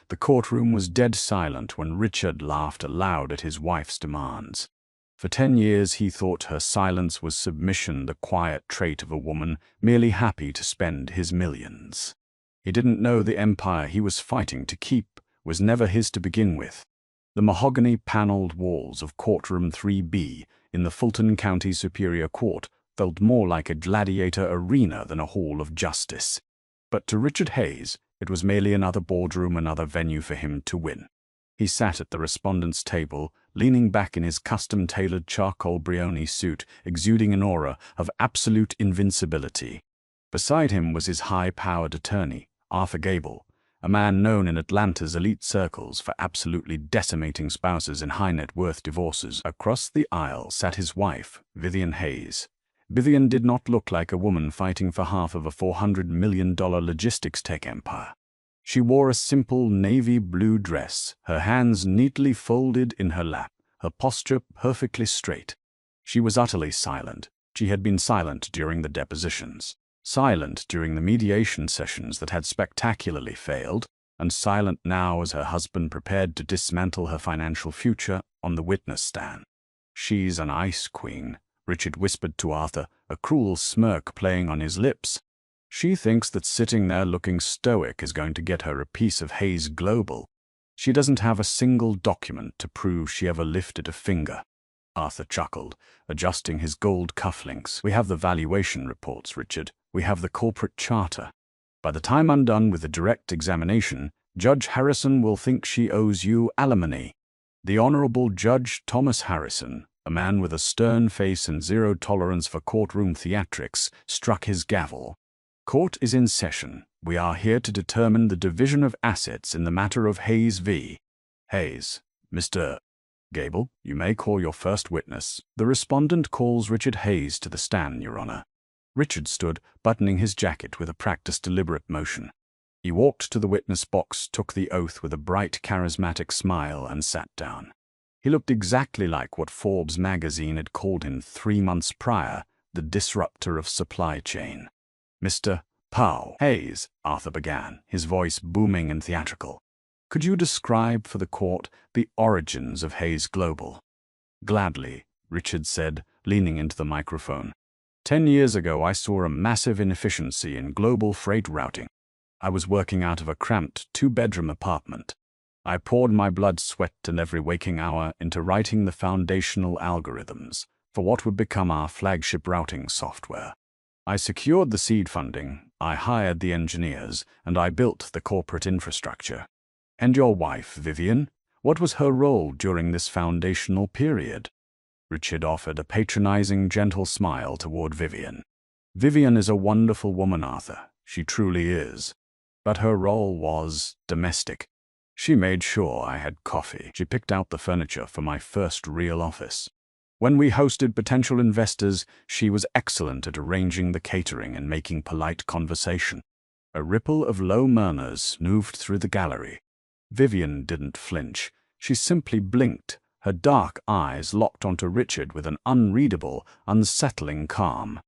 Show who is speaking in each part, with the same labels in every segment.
Speaker 1: The courtroom was dead silent when Richard laughed aloud at his wife's demands. For 10 years he thought her silence was submission, the quiet trait of a woman merely happy to spend his millions. He didn't know the empire he was fighting to keep was never his to begin with. The mahogany-paneled walls of Courtroom 3B in the Fulton County Superior Court felt more like a gladiator arena than a hall of justice. But to Richard Hayes, it was merely another boardroom, another venue for him to win. He sat at the respondent's table, leaning back in his custom-tailored charcoal brioni suit, exuding an aura of absolute invincibility. Beside him was his high-powered attorney, Arthur Gable, a man known in Atlanta's elite circles for absolutely decimating spouses in high-net-worth divorces. Across the aisle sat his wife, Vivian Hayes. Vivian did not look like a woman fighting for half of a $400 million logistics tech empire. She wore a simple navy blue dress, her hands neatly folded in her lap, her posture perfectly straight. She was utterly silent. She had been silent during the depositions, silent during the mediation sessions that had spectacularly failed, and silent now as her husband prepared to dismantle her financial future on the witness stand. "She's an ice queen," Richard whispered to Arthur, a cruel smirk playing on his lips. "She thinks that sitting there looking stoic is going to get her a piece of Hayes Global. She doesn't have a single document to prove she ever lifted a finger." Arthur chuckled, adjusting his gold cufflinks. "We have the valuation reports, Richard. We have the corporate charter. By the time I'm done with the direct examination, Judge Harrison will think she owes you alimony." The Honorable Judge Thomas Harrison, a man with a stern face and zero tolerance for courtroom theatrics, struck his gavel. "Court is in session. We are here to determine the division of assets in the matter of Hayes v. Hayes. Mr. Gable, you may call your first witness." "The respondent calls Richard Hayes to the stand, Your Honor." Richard stood, buttoning his jacket with a practiced, deliberate motion. He walked to the witness box, took the oath with a bright, charismatic smile, and sat down. He looked exactly like what Forbes magazine had called him 3 months prior, the disruptor of supply chain. "Mr. Hayes," Arthur began, his voice booming and theatrical. "Could you describe for the court the origins of Hayes Global?" "Gladly," Richard said, leaning into the microphone. 10 years ago, I saw a massive inefficiency in global freight routing. I was working out of a cramped 2-bedroom apartment. I poured my blood, sweat, and every waking hour into writing the foundational algorithms for what would become our flagship routing software. I secured the seed funding, I hired the engineers, and I built the corporate infrastructure. And your wife, Vivian, what was her role during this foundational period?" Richard offered a patronizing, gentle smile toward Vivian. "Vivian is a wonderful woman, Arthur. She truly is. But her role was domestic. She made sure I had coffee. She picked out the furniture for my first real office. When we hosted potential investors, she was excellent at arranging the catering and making polite conversation." A ripple of low murmurs moved through the gallery. Vivian didn't flinch. She simply blinked, her dark eyes locked onto Richard with an unreadable, unsettling calm.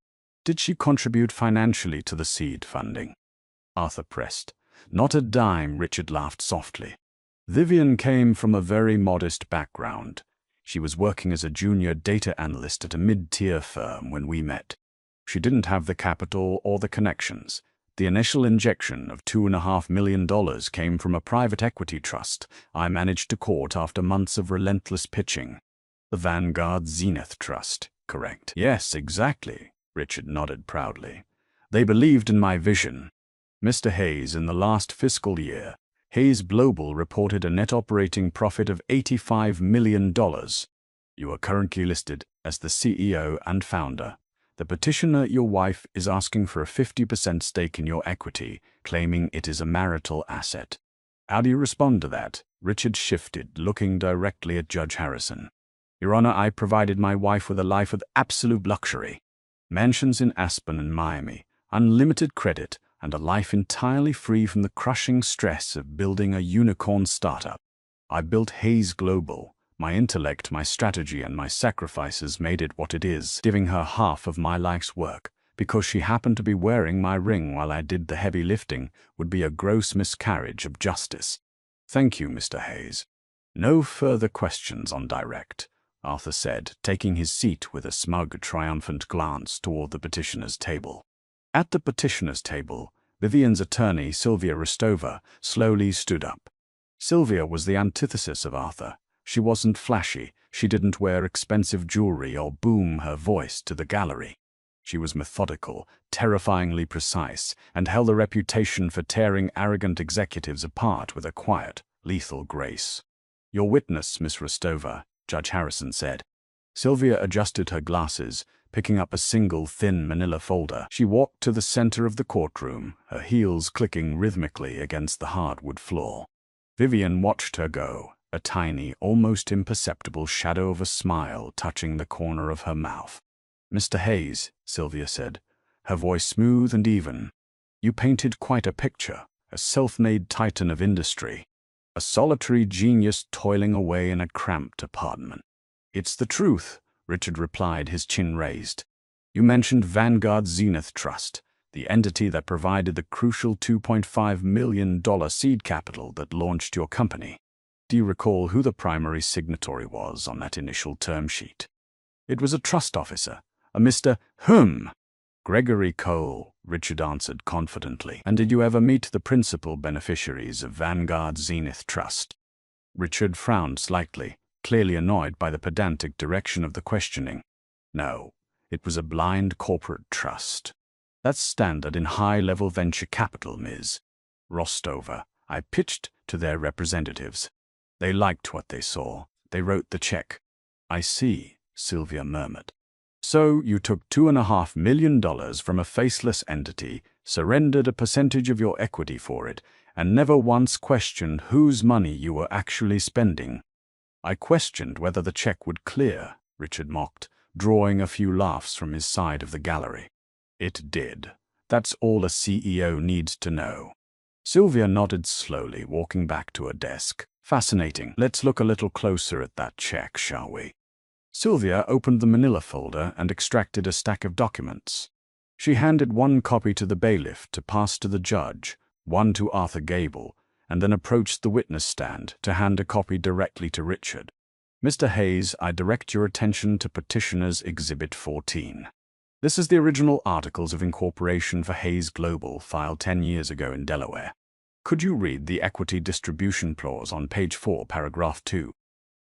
Speaker 1: "Did she contribute financially to the seed funding?" Arthur pressed. "Not a dime," Richard laughed softly. "Vivian came from a very modest background. She was working as a junior data analyst at a mid-tier firm when we met. She didn't have the capital or the connections. The initial injection of $2.5 million came from a private equity trust I managed to court after months of relentless pitching. The Vanguard Zenith Trust, correct?" "Yes, exactly," Richard nodded proudly. "They believed in my vision. Mr. Hayes, in the last fiscal year, Hayes Global reported a net operating profit of $85 million. You are currently listed as the CEO and founder. The petitioner, your wife, is asking for a 50% stake in your equity, claiming it is a marital asset. How do you respond to that?" Richard shifted, looking directly at Judge Harrison. "Your Honor, I provided my wife with a life of absolute luxury. Mansions in Aspen and Miami, unlimited credit, and a life entirely free from the crushing stress of building a unicorn startup. I built Hayes Global. My intellect, my strategy, and my sacrifices made it what it is, giving her half of my life's work. Because she happened to be wearing my ring while I did the heavy lifting would be a gross miscarriage of justice." Thank you, Mr. Hayes. No further questions on direct, Arthur said, taking his seat with a smug, triumphant glance toward the petitioner's table. At the petitioner's table, Vivian's attorney, Sylvia Rostova, slowly stood up. Sylvia was the antithesis of Arthur. She wasn't flashy, she didn't wear expensive jewelry or boom her voice to the gallery. She was methodical, terrifyingly precise, and held a reputation for tearing arrogant executives apart with a quiet, lethal grace. "Your witness, Miss Rostova," Judge Harrison said. Sylvia adjusted her glasses, picking up a single thin manila folder. She walked to the center of the courtroom, her heels clicking rhythmically against the hardwood floor. Vivian watched her go, a tiny, almost imperceptible shadow of a smile touching the corner of her mouth. "Mr. Hayes," Sylvia said, her voice smooth and even, "you painted quite a picture, a self-made titan of industry, a solitary genius toiling away in a cramped apartment." "It's the truth," Richard replied, his chin raised. "You mentioned Vanguard Zenith Trust, the entity that provided the crucial $2.5 million seed capital that launched your company. Do you recall who the primary signatory was on that initial term sheet?" "It was a trust officer, a Mr. Gregory Cole," Richard answered confidently. "And did you ever meet the principal beneficiaries of Vanguard Zenith Trust?" Richard frowned slightly, clearly annoyed by the pedantic direction of the questioning. "No, it was a blind corporate trust. That's standard in high-level venture capital, Ms. Rostova. I pitched to their representatives. They liked what they saw. They wrote the check." "I see," Sylvia murmured. "So you took $2.5 million from a faceless entity, surrendered a percentage of your equity for it, and never once questioned whose money you were actually spending." "I questioned whether the check would clear," Richard mocked, drawing a few laughs from his side of the gallery. "It did. That's all a CEO needs to know." Sylvia nodded slowly, walking back to her desk. "Fascinating. Let's look a little closer at that check, shall we?" Sylvia opened the manila folder and extracted a stack of documents. She handed one copy to the bailiff to pass to the judge, one to Arthur Gable, and then approached the witness stand to hand a copy directly to Richard. "Mr. Hayes, I direct your attention to Petitioner's Exhibit 14. This is the original Articles of Incorporation for Hayes Global, filed 10 years ago in Delaware. Could you read the equity distribution clause on page 4, paragraph 2?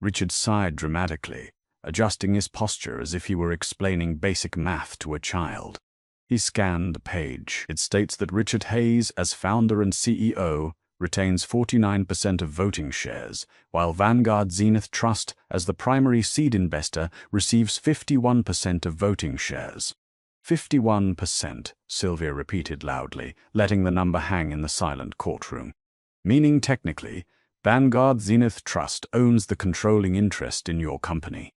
Speaker 1: Richard sighed dramatically, adjusting his posture as if he were explaining basic math to a child. He scanned the page. "It states that Richard Hayes, as founder and CEO, retains 49% of voting shares, while Vanguard Zenith Trust, as the primary seed investor, receives 51% of voting shares." 51%, Sylvia repeated loudly, letting the number hang in the silent courtroom. "Meaning technically, Vanguard Zenith Trust owns the controlling interest in your company.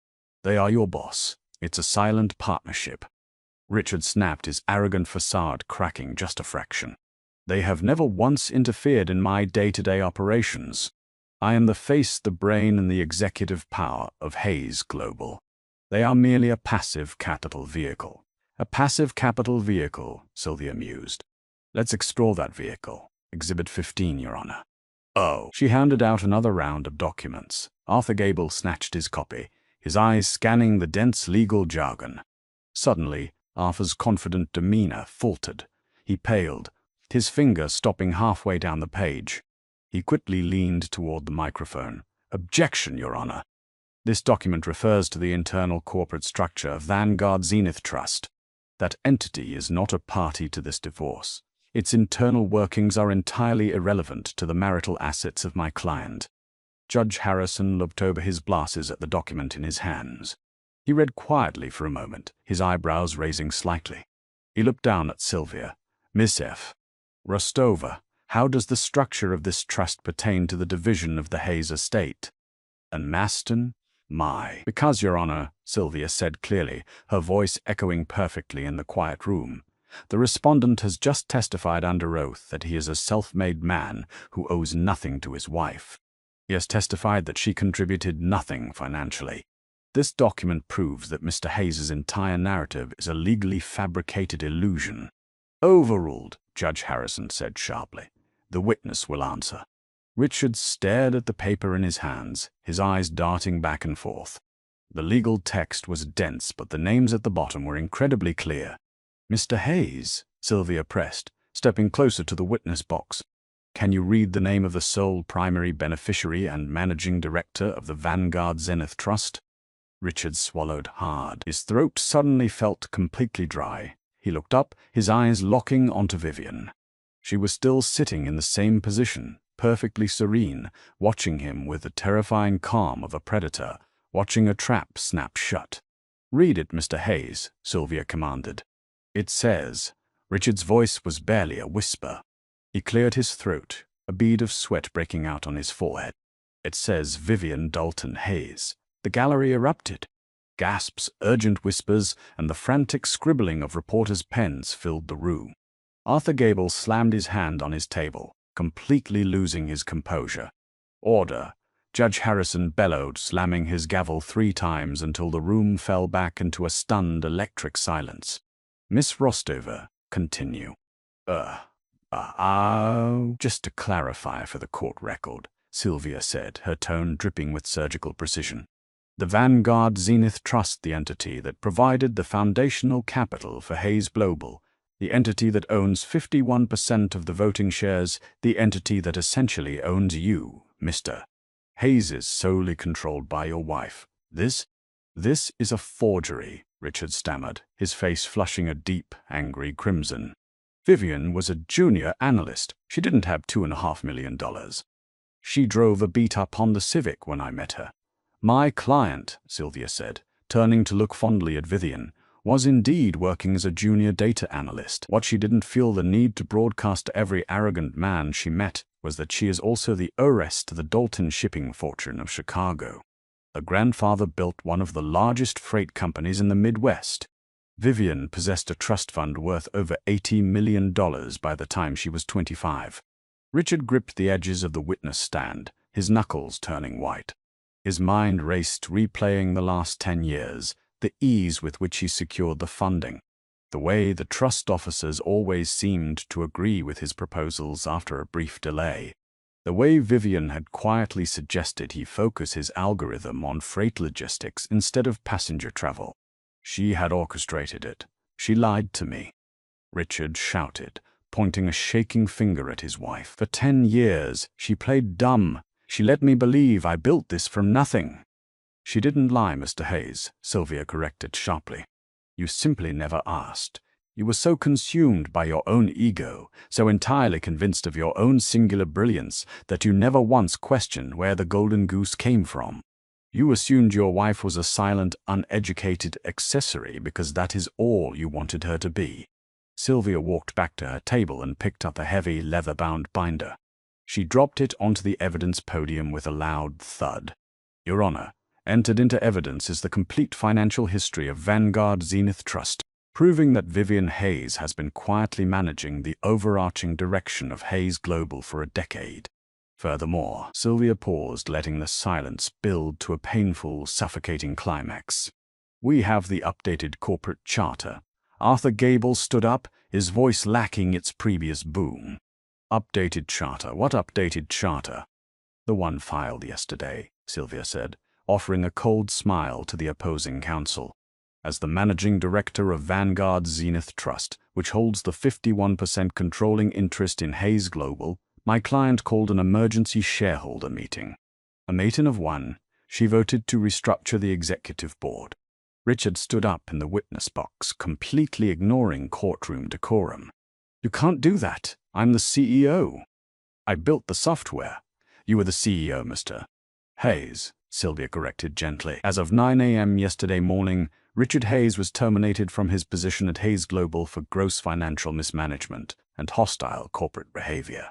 Speaker 1: They are your boss. It's a silent partnership." Richard snapped, his arrogant facade cracking just a fraction. "They have never once interfered in my day-to-day operations. I am the face, the brain, and the executive power of Hayes Global. They are merely a passive capital vehicle." "A passive capital vehicle," Sylvia mused. "Let's explore that vehicle. Exhibit 15, Your Honor." "Oh." She handed out another round of documents. Arthur Gable snatched his copy, his eyes scanning the dense legal jargon. Suddenly, Arthur's confident demeanor faltered. He paled, his finger stopping halfway down the page. He quickly leaned toward the microphone. "Objection, Your Honor. This document refers to the internal corporate structure of Vanguard Zenith Trust. That entity is not a party to this divorce. Its internal workings are entirely irrelevant to the marital assets of my client." Judge Harrison looked over his glasses at the document in his hands. He read quietly for a moment, his eyebrows raising slightly. He looked down at Sylvia. "Miss F. Rostova, how does the structure of this trust pertain to the division of the Hayes estate?" "And Maston? My." "Because, Your Honor," Sylvia said clearly, her voice echoing perfectly in the quiet room, "the respondent has just testified under oath that he is a self-made man who owes nothing to his wife. He has testified that she contributed nothing financially. This document proves that Mr. Hayes's entire narrative is a legally fabricated illusion." "Overruled," Judge Harrison said sharply. "The witness will answer." Richard stared at the paper in his hands, his eyes darting back and forth. The legal text was dense, but the names at the bottom were incredibly clear. "Mr. Hayes," Sylvia pressed, stepping closer to the witness box. "Can you read the name of the sole primary beneficiary and managing director of the Vanguard Zenith Trust?" Richard swallowed hard. His throat suddenly felt completely dry. He looked up, his eyes locking onto Vivian. She was still sitting in the same position, perfectly serene, watching him with the terrifying calm of a predator, watching a trap snap shut. "Read it, Mr. Hayes," Sylvia commanded. "It says—" Richard's voice was barely a whisper. He cleared his throat, a bead of sweat breaking out on his forehead. "It says Vivian Dalton Hayes." The gallery erupted. Gasps, urgent whispers, and the frantic scribbling of reporters' pens filled the room. Arthur Gable slammed his hand on his table, completely losing his composure. "Order!" Judge Harrison bellowed, slamming his gavel 3 times until the room fell back into a stunned electric silence. "Miss Rostover, continue." Just to clarify for the court record," Sylvia said, her tone dripping with surgical precision. "The Vanguard Zenith Trust, the entity that provided the foundational capital for Hayes Global, the entity that owns 51% of the voting shares, the entity that essentially owns you, Mr. Hayes, is solely controlled by your wife. This is a forgery," Richard stammered, his face flushing a deep, angry crimson. "Vivian was a junior analyst. She didn't have $2.5 million. She drove a beat-up Honda Civic when I met her. My client," Sylvia said, turning to look fondly at Vivian, "was indeed working as a junior data analyst. What she didn't feel the need to broadcast to every arrogant man she met was that she is also the heiress to the Dalton shipping fortune of Chicago. Her grandfather built one of the largest freight companies in the Midwest. Vivian possessed a trust fund worth over $80 million by the time she was 25. Richard gripped the edges of the witness stand, his knuckles turning white. His mind raced, replaying the last 10 years, the ease with which he secured the funding, the way the trust officers always seemed to agree with his proposals after a brief delay, the way Vivian had quietly suggested he focus his algorithm on freight logistics instead of passenger travel. She had orchestrated it. She lied to me," Richard shouted, pointing a shaking finger at his wife. "For 10 years, she played dumb. She let me believe I built this from nothing." "She didn't lie, Mr. Hayes," Sylvia corrected sharply. "You simply never asked. You were so consumed by your own ego, so entirely convinced of your own singular brilliance, that you never once questioned where the golden goose came from. You assumed your wife was a silent, uneducated accessory because that is all you wanted her to be." Sylvia walked back to her table and picked up a heavy, leather-bound binder. She dropped it onto the evidence podium with a loud thud. "Your Honor, entered into evidence is the complete financial history of Vanguard Zenith Trust, proving that Vivian Hayes has been quietly managing the overarching direction of Hayes Global for a decade. Furthermore," Sylvia paused, letting the silence build to a painful, suffocating climax, "we have the updated corporate charter." Arthur Gable stood up, his voice lacking its previous boom. "Updated charter? What updated charter?" "The one filed yesterday," Sylvia said, offering a cold smile to the opposing counsel. "As the managing director of Vanguard Zenith Trust, which holds the 51% controlling interest in Hayes Global, my client called an emergency shareholder meeting. A meeting of one, she voted to restructure the executive board." Richard stood up in the witness box, completely ignoring courtroom decorum. "You can't do that. I'm the CEO. I built the software." "You were the CEO, Mr. Hayes," Sylvia corrected gently. "As of 9 a.m. yesterday morning, Richard Hayes was terminated from his position at Hayes Global for gross financial mismanagement and hostile corporate behavior."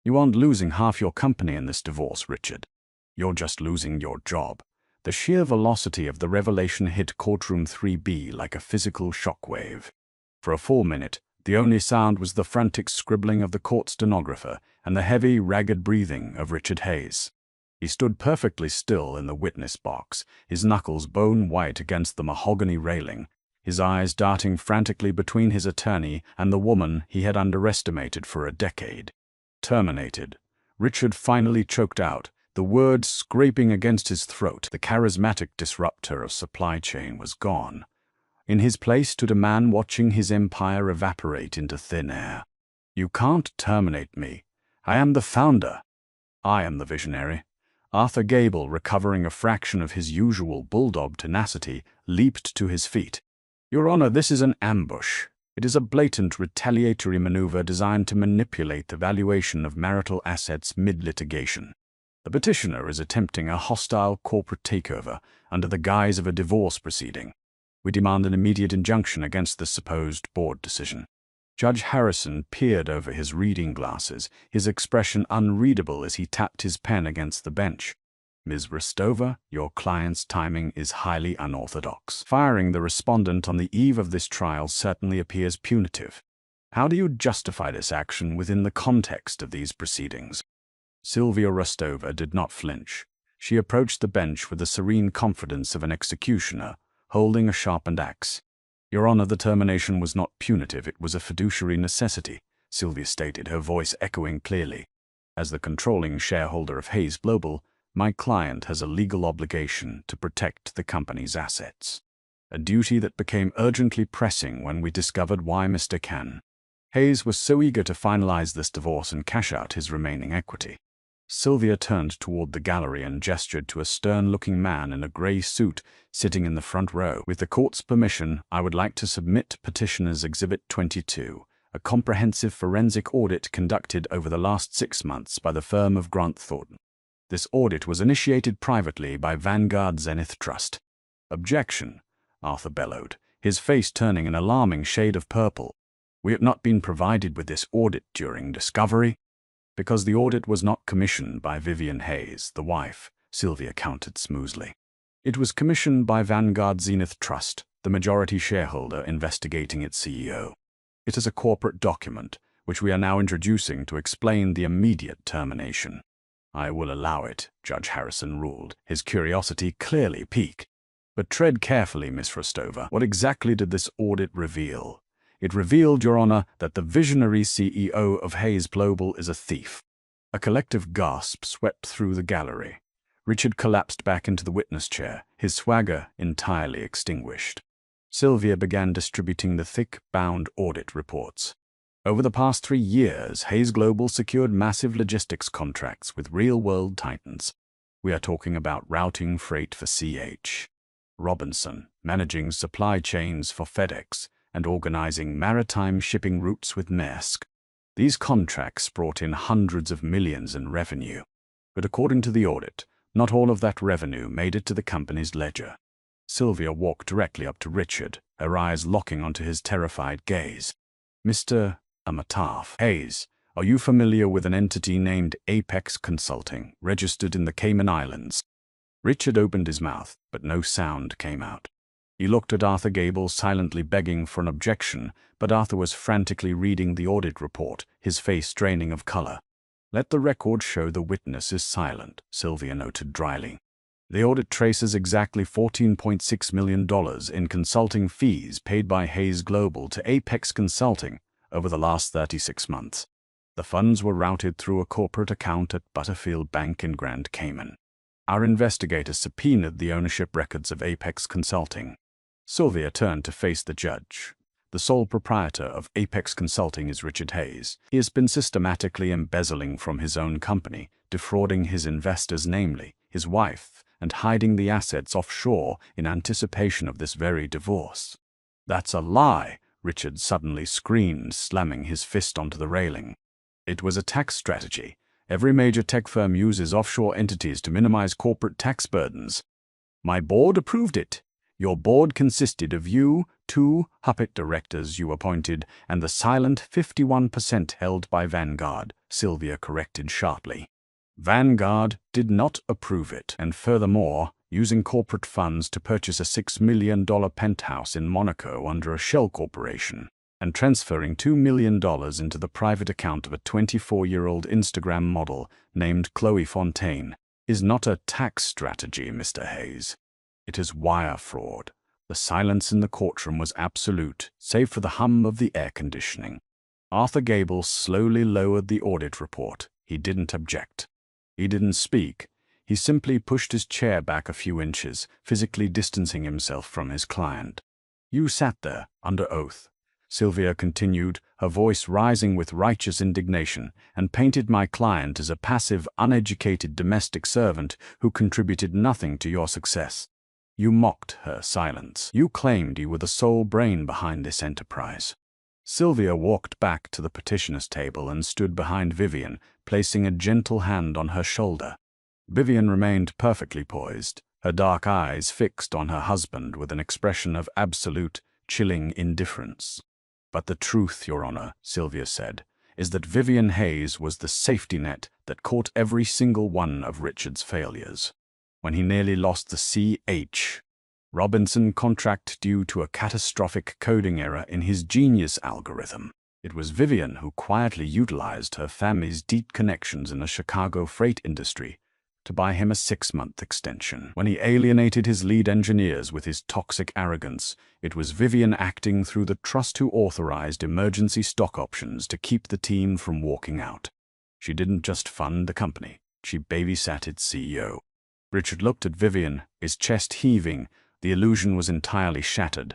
Speaker 1: "You aren't losing half your company in this divorce, Richard. You're just losing your job." The sheer velocity of the revelation hit courtroom 3B like a physical shockwave. For a full minute, the only sound was the frantic scribbling of the court stenographer and the heavy, ragged breathing of Richard Hayes. He stood perfectly still in the witness box, his knuckles bone-white against the mahogany railing, his eyes darting frantically between his attorney and the woman he had underestimated for a decade. "Terminated," Richard finally choked out, the words scraping against his throat. The charismatic disruptor of supply chain was gone. In his place stood a man watching his empire evaporate into thin air. "You can't terminate me. I am the founder. I am the visionary." Arthur Gable, recovering a fraction of his usual bulldog tenacity, leaped to his feet. "Your Honor, this is an ambush. It is a blatant retaliatory maneuver designed to manipulate the valuation of marital assets mid-litigation. The petitioner is attempting a hostile corporate takeover under the guise of a divorce proceeding. We demand an immediate injunction against this supposed board decision." Judge Harrison peered over his reading glasses, his expression unreadable as he tapped his pen against the bench. "Ms. Rostova, your client's timing is highly unorthodox. Firing the respondent on the eve of this trial certainly appears punitive. How do you justify this action within the context of these proceedings?" Sylvia Rostova did not flinch. She approached the bench with the serene confidence of an executioner, holding a sharpened axe. "Your Honor, the termination was not punitive, it was a fiduciary necessity," Sylvia stated, her voice echoing clearly. "As the controlling shareholder of Hayes Global, my client has a legal obligation to protect the company's assets. A duty that became urgently pressing when we discovered why Mr. Hayes was so eager to finalize this divorce and cash out his remaining equity." Sylvia turned toward the gallery and gestured to a stern-looking man in a gray suit sitting in the front row. "With the court's permission, I would like to submit Petitioner's Exhibit 22, a comprehensive forensic audit conducted over the last 6 months by the firm of Grant Thornton. This audit was initiated privately by Vanguard Zenith Trust." "Objection," Arthur bellowed, his face turning an alarming shade of purple. "We have not been provided with this audit during discovery." "Because the audit was not commissioned by Vivian Hayes, the wife," Sylvia countered smoothly. "It was commissioned by Vanguard Zenith Trust, the majority shareholder investigating its CEO. It is a corporate document, which we are now introducing to explain the immediate termination." "I will allow it," Judge Harrison ruled, his curiosity clearly piqued. "But tread carefully, Miss Rostova. What exactly did this audit reveal?" "It revealed, Your Honor, that the visionary CEO of Hayes Global is a thief." A collective gasp swept through the gallery. Richard collapsed back into the witness chair, his swagger entirely extinguished. Sylvia began distributing the thick, bound audit reports. "Over the past 3 years, Hayes Global secured massive logistics contracts with real-world titans. We are talking about routing freight for C.H. Robinson, managing supply chains for FedEx, and organizing maritime shipping routes with Maersk. These contracts brought in hundreds of millions in revenue. But according to the audit, not all of that revenue made it to the company's ledger." Sylvia walked directly up to Richard, her eyes locking onto his terrified gaze. "Mr. Amitav Hayes, are you familiar with an entity named Apex Consulting, registered in the Cayman Islands?" Richard opened his mouth, but no sound came out. He looked at Arthur Gable, silently begging for an objection, but Arthur was frantically reading the audit report, his face draining of color. "Let the record show the witness is silent," Sylvia noted dryly. "The audit traces exactly $14.6 million in consulting fees paid by Hayes Global to Apex Consulting over the last 36 months. The funds were routed through a corporate account at Butterfield Bank in Grand Cayman. Our investigators subpoenaed the ownership records of Apex Consulting." Sylvia turned to face the judge. "The sole proprietor of Apex Consulting is Richard Hayes. He has been systematically embezzling from his own company, defrauding his investors, namely his wife, and hiding the assets offshore in anticipation of this very divorce." "That's a lie," Richard suddenly screamed, slamming his fist onto the railing. "It was a tax strategy. Every major tech firm uses offshore entities to minimize corporate tax burdens. My board approved it. Your board consisted of you, 2 puppet directors you appointed, and the silent 51% held by Vanguard," Sylvia corrected sharply. "Vanguard did not approve it, and furthermore, using corporate funds to purchase a $6 million penthouse in Monaco under a shell corporation, and transferring $2 million into the private account of a 24-year-old Instagram model named Chloe Fontaine, is not a tax strategy, Mr. Hayes. It is wire fraud." The silence in the courtroom was absolute, save for the hum of the air conditioning. Arthur Gable slowly lowered the audit report, He didn't object. He didn't speak. He simply pushed his chair back a few inches, physically distancing himself from his client. "You sat there, under oath," Sylvia continued, her voice rising with righteous indignation, "and painted my client as a passive, uneducated domestic servant who contributed nothing to your success. You mocked her silence. You claimed you were the sole brain behind this enterprise." Sylvia walked back to the petitioner's table and stood behind Vivian, placing a gentle hand on her shoulder. Vivian remained perfectly poised, her dark eyes fixed on her husband with an expression of absolute, chilling indifference. "But the truth, Your Honor," Sylvia said, "is that Vivian Hayes was the safety net that caught every single one of Richard's failures. When he nearly lost the C.H. Robinson contract due to a catastrophic coding error in his genius algorithm, it was Vivian who quietly utilized her family's deep connections in the Chicago freight industry to buy him a 6-month extension. When he alienated his lead engineers with his toxic arrogance, it was Vivian acting through the trust who authorized emergency stock options to keep the team from walking out. She didn't just fund the company, she babysat its CEO. Richard looked at Vivian, his chest heaving. The illusion was entirely shattered.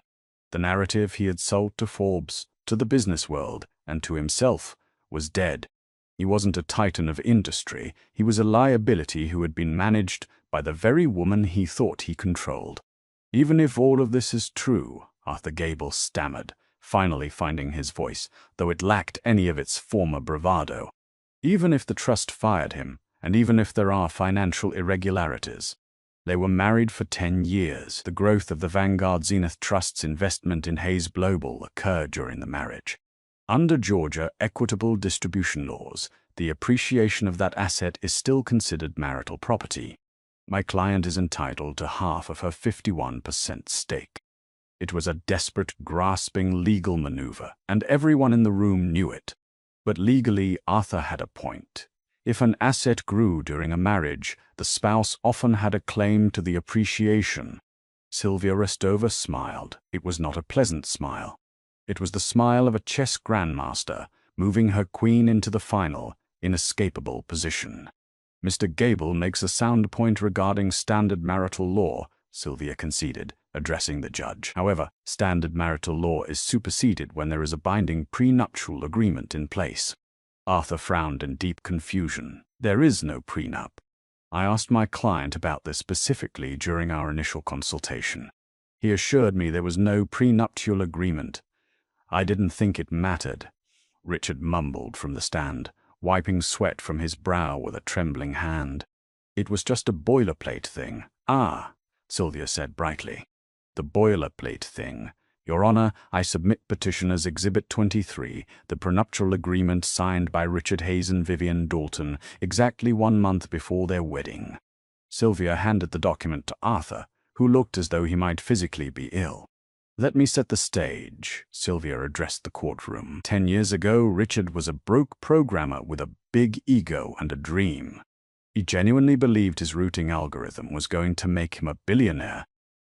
Speaker 1: The narrative he had sold to Forbes, to the business world, and to himself was dead. He wasn't a titan of industry, he was a liability who had been managed by the very woman he thought he controlled. "Even if all of this is true," Arthur Gable stammered, finally finding his voice, though it lacked any of its former bravado. "Even if the trust fired him, and even if there are financial irregularities." They were married for 10 years. The growth of the Vanguard Zenith Trust's investment in Hayes Global occurred during the marriage. Under Georgia equitable distribution laws, the appreciation of that asset is still considered marital property. My client is entitled to half of her 51% stake. It was a desperate, grasping legal maneuver, and everyone in the room knew it. But legally, Arthur had a point. If an asset grew during a marriage, the spouse often had a claim to the appreciation. Sylvia Restova smiled. It was not a pleasant smile. It was the smile of a chess grandmaster, moving her queen into the final, inescapable position. "Mr. Gable makes a sound point regarding standard marital law," Sylvia conceded, addressing the judge. "However, standard marital law is superseded when there is a binding prenuptial agreement in place." Arthur frowned in deep confusion. "There is no prenup. I asked my client about this specifically during our initial consultation. He assured me there was no prenuptial agreement. I didn't think it mattered," Richard mumbled from the stand, wiping sweat from his brow with a trembling hand. "It was just a boilerplate thing." "Ah," Sylvia said brightly. "The boilerplate thing. Your Honor, I submit Petitioner's Exhibit 23, the prenuptial agreement signed by Richard Hayes and Vivian Dalton exactly 1 month before their wedding." Sylvia handed the document to Arthur, who looked as though he might physically be ill. "Let me set the stage," Sylvia addressed the courtroom. 10 years ago, Richard was a broke programmer with a big ego and a dream. He genuinely believed his routing algorithm was going to make him a billionaire.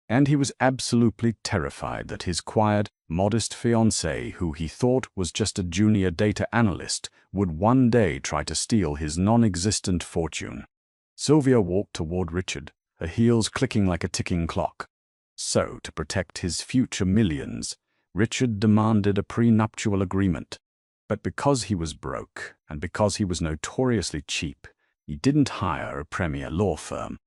Speaker 1: And he was absolutely terrified that his quiet, modest fiancée, who he thought was just a junior data analyst, would one day try to steal his non-existent fortune. Sylvia walked toward Richard, her heels clicking like a ticking clock. So, to protect his future millions, Richard demanded a prenuptial agreement. But because he was broke, and because he was notoriously cheap, he didn't hire a premier law firm.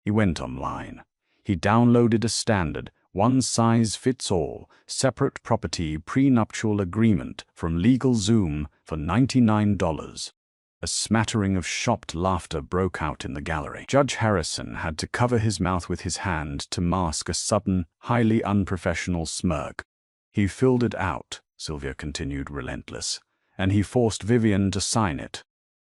Speaker 1: He went online. He downloaded a standard, one-size-fits-all, separate property prenuptial agreement from LegalZoom for $99. A smattering of shocked laughter broke out in the gallery. Judge Harrison had to cover his mouth with his hand to mask a sudden, highly unprofessional smirk. "He filled it out," Sylvia continued, relentless, "and he forced Vivian to sign it.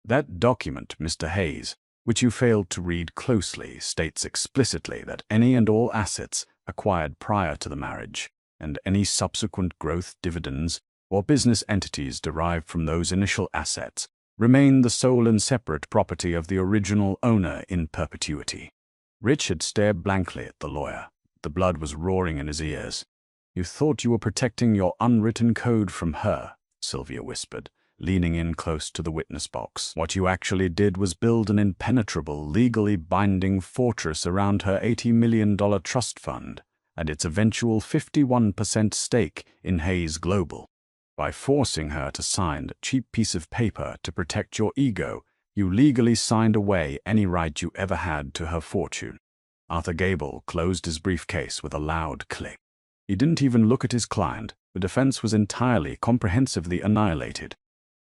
Speaker 1: That document, Mr. Hayes, which you failed to read closely, states explicitly that any and all assets acquired prior to the marriage, and any subsequent growth dividends or business entities derived from those initial assets, remain the sole and separate property of the original owner in perpetuity." Richard stared blankly at the lawyer. The blood was roaring in his ears. "You thought you were protecting your unwritten code from her," Sylvia whispered, leaning in close to the witness box. "What you actually did was build an impenetrable, legally binding fortress around her $80 million trust fund and its eventual 51% stake in Hayes Global. By forcing her to sign a cheap piece of paper to protect your ego, you legally signed away any right you ever had to her fortune." Arthur Gable closed his briefcase with a loud click. He didn't even look at his client. The defense was entirely, comprehensively annihilated.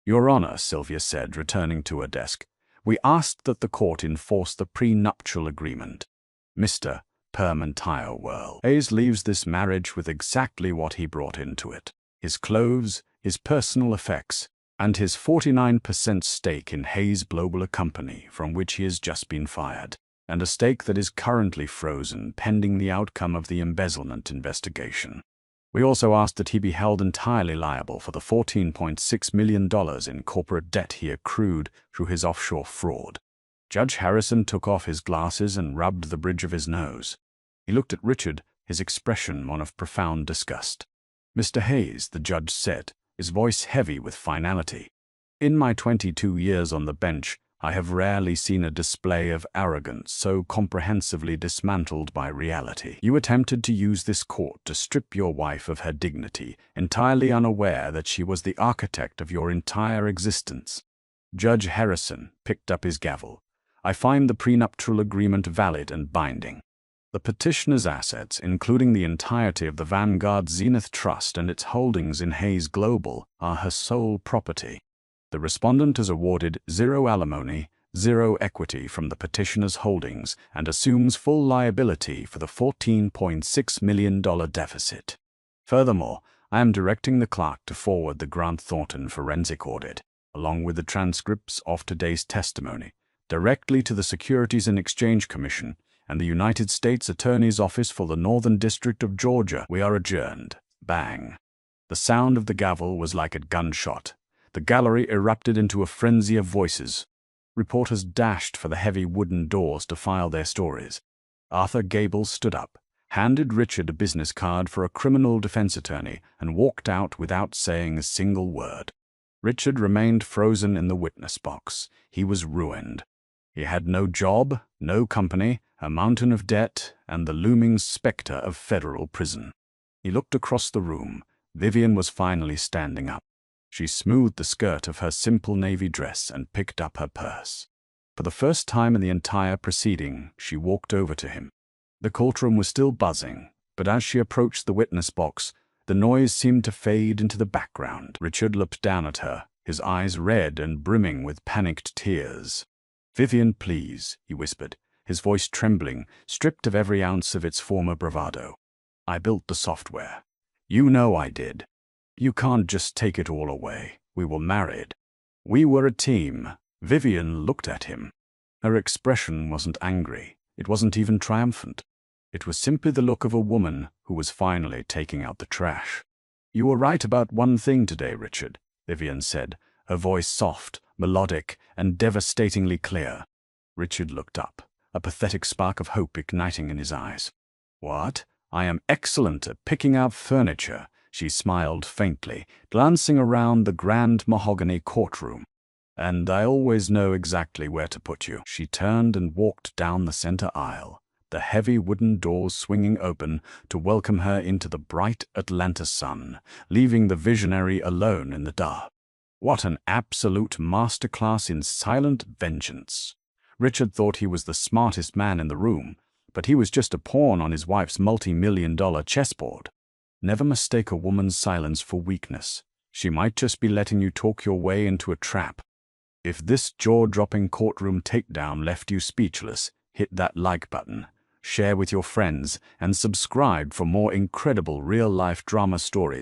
Speaker 1: "Your Honor," Sylvia said, returning to her desk, "we asked that the court enforce the prenuptial agreement. Mr. Permentire Whirl Hayes leaves this marriage with exactly what he brought into it: his clothes, his personal effects, and his 49% stake in Hayes Global, a company from which he has just been fired, and a stake that is currently frozen pending the outcome of the embezzlement investigation. We also asked that he be held entirely liable for the $14.6 million in corporate debt he accrued through his offshore fraud." Judge Harrison took off his glasses and rubbed the bridge of his nose. He looked at Richard, his expression one of profound disgust. "Mr. Hayes," the judge said, his voice heavy with finality, "in my 22 years on the bench, I have rarely seen a display of arrogance so comprehensively dismantled by reality. You attempted to use this court to strip your wife of her dignity, entirely unaware that she was the architect of your entire existence." Judge Harrison picked up his gavel. "I find the prenuptial agreement valid and binding. The petitioner's assets, including the entirety of the Vanguard Zenith Trust and its holdings in Hayes Global, are her sole property. The respondent is awarded zero alimony, zero equity from the petitioner's holdings, and assumes full liability for the $14.6 million deficit. Furthermore, I am directing the clerk to forward the Grant Thornton forensic audit, along with the transcripts of today's testimony, directly to the Securities and Exchange Commission and the United States Attorney's Office for the Northern District of Georgia. We are adjourned." Bang. The sound of the gavel was like a gunshot. The gallery erupted into a frenzy of voices. Reporters dashed for the heavy wooden doors to file their stories. Arthur Gable stood up, handed Richard a business card for a criminal defense attorney, and walked out without saying a single word. Richard remained frozen in the witness box. He was ruined. He had no job, no company, a mountain of debt, and the looming specter of federal prison. He looked across the room. Vivian was finally standing up. She smoothed the skirt of her simple navy dress and picked up her purse. For the first time in the entire proceeding, she walked over to him. The courtroom was still buzzing, but as she approached the witness box, the noise seemed to fade into the background. Richard looked down at her, his eyes red and brimming with panicked tears. "Vivian, please," he whispered, his voice trembling, stripped of every ounce of its former bravado. "I built the software. You know I did. You can't just take it all away. We were married. We were a team." Vivian looked at him. Her expression wasn't angry. It wasn't even triumphant. It was simply the look of a woman who was finally taking out the trash. "You were right about one thing today, Richard," Vivian said, her voice soft, melodic, and devastatingly clear. Richard looked up, a pathetic spark of hope igniting in his eyes. "What? I am excellent at picking out furniture," she smiled faintly, glancing around the grand mahogany courtroom. "And I always know exactly where to put you." She turned and walked down the center aisle, the heavy wooden doors swinging open to welcome her into the bright Atlanta sun, leaving the visionary alone in the dark. What an absolute masterclass in silent vengeance. Richard thought he was the smartest man in the room, but he was just a pawn on his wife's multi-million-dollar chessboard. Never mistake a woman's silence for weakness. She might just be letting you talk your way into a trap. If this jaw-dropping courtroom takedown left you speechless, hit that like button, share with your friends, and subscribe for more incredible real-life drama stories.